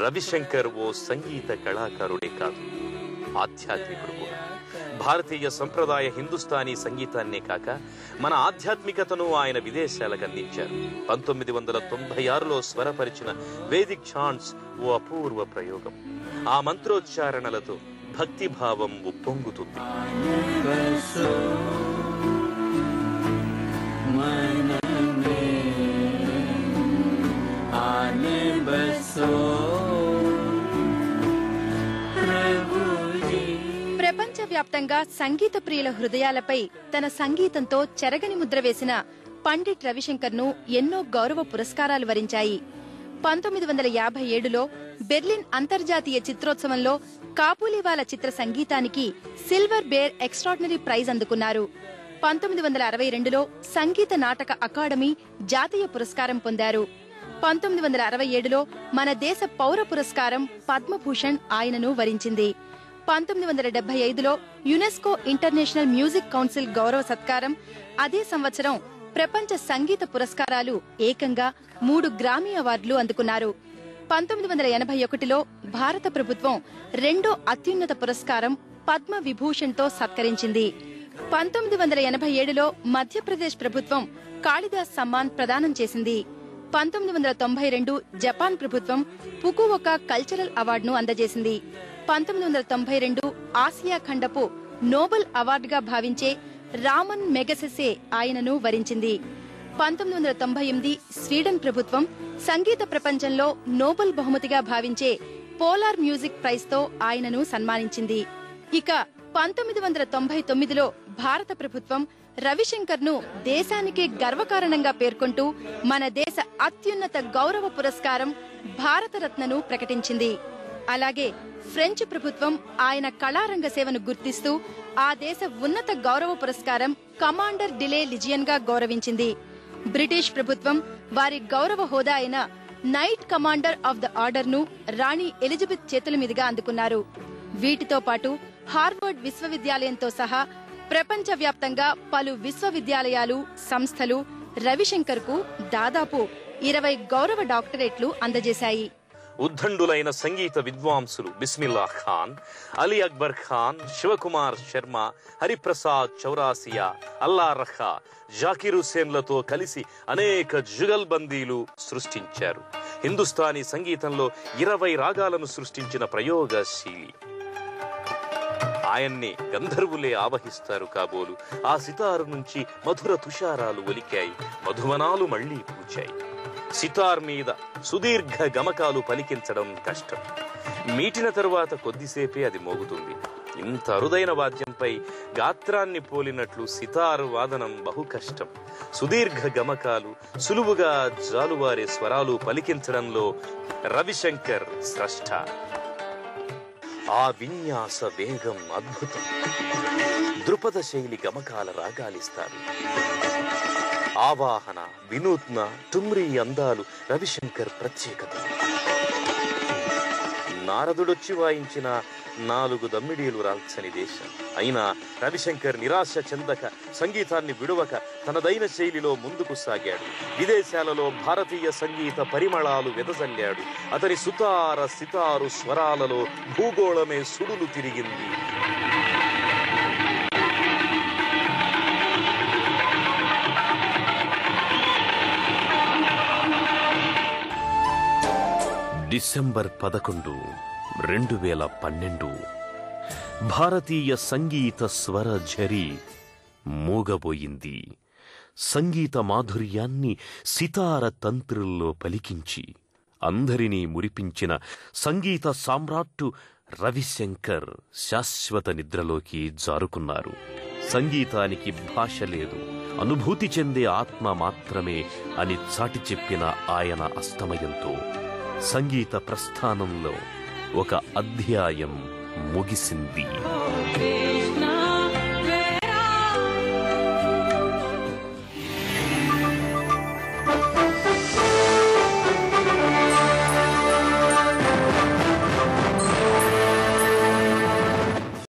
రవిశంకర్ ఓ సంగీత కళాకారుడే కాదు, ఆధ్యాత్మికుడు కూడా. భారతీయ సంప్రదాయ హిందుస్థానీ సంగీతాన్నే కాక మన ఆధ్యాత్మికతను ఆయన విదేశాలకు అందించారు. 1996లో స్వరపరిచిన వేదిక్ ఛాంట్స్ ఓ అపూర్వ ప్రయోగం. ఆ మంత్రోచ్చారణలతో భక్తిభావం ఉప్పొంగుతుంది. ప్రపంచవ్యాప్తంగా సంగీత ప్రియుల హృదయాలపై తన సంగీతంతో చెరగని ముద్ర వేసిన పండిట్ రవిశంకర్ ను ఎన్నో గౌరవ పురస్కారాలు వరించాయి. 1957లో బెర్లిన్ అంతర్జాతీయ చిత్రోత్సవంలో కాబూలీవాలా చిత్ర సంగీతానికి సిల్వర్ బేర్ ఎక్స్ట్రాడినరీ ప్రైజ్ అందుకున్నారు. 1962లో సంగీత నాటక అకాడమీ జాతీయ పురస్కారం పొందారు. 1967లో మన దేశ పౌర పురస్కారం పద్మభూషణ్ ఆయనను వరించింది. 1975లో యునెస్కో ఇంటర్నేషనల్ మ్యూజిక్ కౌన్సిల్ గౌరవ సత్కారం, అదే సంవత్సరం ప్రపంచ సంగీత పురస్కారాలు ఏకంగా 3 గ్రామీ అవార్డులు అందుకున్నారు. 1981లో భారత ప్రభుత్వం 2వ అత్యున్నత పురస్కారం పద్మ విభూషణ్తో సత్కరించింది. 1987లో మధ్యప్రదేశ్ ప్రభుత్వం కాళిదాస్ సమ్మాన్ ప్రదానం చేసింది. 1992 జపాన్ ప్రభుత్వం ఫుకువోకా కల్చరల్ అవార్డును అందజేసింది. 1992 ఆసియా ఖండపు నోబెల్ అవార్డుగా భావించే రామన్ మెగసెసే ఆయనను వరించింది. 1998 స్వీడన్ ప్రభుత్వం సంగీత ప్రపంచంలో నోబెల్ బహుమతిగా భావించే పోలార్ మ్యూజిక్ ప్రైజ్తో ఆయనను సన్మానించింది. ఇక 1999లో భారత ప్రభుత్వం రవిశంకర్ ను దేశానికే గర్వకారణంగా పేర్కొంటూ మన దేశ అత్యున్నత గౌరవ పురస్కారం భారతరత్నను ప్రకటించింది. అలాగే ఫ్రెంచ్ ప్రభుత్వం ఆయన కళారంగ సేవను గుర్తిస్తూ ఆ దేశ ఉన్నత గౌరవ పురస్కారం కమాండర్ డిలే లిజియన్ గా గౌరవించింది. బ్రిటిష్ ప్రభుత్వం వారి గౌరవ హోదా అయిన night commander of the order ను రాణి ఎలిజబెత్ చేతుల మీదుగా అందుకున్నారు. వీటితో పాటు హార్వర్డ్ విశ్వవిద్యాలయంతో సహా ప్రపంచవ్యాప్తంగా పలు విశ్వవిద్యాలయాలు, సంస్థలు రవిశంకర్ కు దాదాపు 20 గౌరవ డాక్టరేట్లు అందజేశాయి. ఉద్దండులైన సంగీత విద్వాంసులు బిస్మిల్లా ఖాన్, అలీ అక్బర్ ఖాన్, శివకుమార్ శర్మ, హరిప్రసాద్ చౌరాసియా, అల్లా రఖా, జాకిర్ హుస్సేన్లతో కలిసి అనేక జుగల్బందీలు సృష్టించారు. హిందుస్థానీ సంగీతంలో 20 రాగాలను సృష్టించిన ప్రయోగశీలి. ఆయన్ని గంధర్వులే ఆవహిస్తారు కాబోలు. ఆ సితారు నుంచి మధుర తుషారాలు ఒలికాయి, మధువనాలు మళ్లీ పూచాయి. సితార్ మీద సుదీర్ఘ గమకాలు పలికించడం కష్టం. మీటిన తరువాత కొద్దిసేపే అది మోగుతుంది. ఇంత అరుదైన వాద్యంపై గాత్రాన్ని పోలినట్లు సితారు వాదనం బహు కష్టం. సుదీర్ఘ గమకాలు, సులువుగా జాలువారే స్వరాలు పలికించడంలో రవిశంకర్ స్రష్ట. ఆ విన్యాస వేగం అద్భుతం. ద్రుపద శైలి గమకాల రాగాలిస్తారు. ఆవాహన, వినూత్న, టుమ్రీ అందాలు రవిశంకర్ ప్రత్యేకత. నారదుడొచ్చి వాయించిన 4 దమ్మిడీలు రాల్చని దేశం అయినా రవిశంకర్ నిరాశ చెందక, సంగీతాన్ని విడువక తనదైన శైలిలో ముందుకు సాగాడు. విదేశాలలో భారతీయ సంగీత పరిమళాలు వెదజల్లాడు. అతని సుతార సితారు స్వరాలలో భూగోళమే సుడులు తిరిగింది. డిసెంబర్ 11, 2012 భారతీయ సంగీత స్వర ఝరి మూగబోయింది. సంగీత మాధుర్యాన్ని సితార తంత్రుల్లో పలికించి అందరినీ మురిపించిన సంగీత సామ్రాట్టు రవిశంకర్ శాశ్వత నిద్రలోకి జారుకున్నారు. సంగీతానికి భాష లేదు, అనుభూతి చెందే ఆత్మ మాత్రమే అని చాటి చెప్పిన ఆయన అస్తమయంతో సంగీత ప్రస్థానంలో ఒక అధ్యాయం ముగిసింది.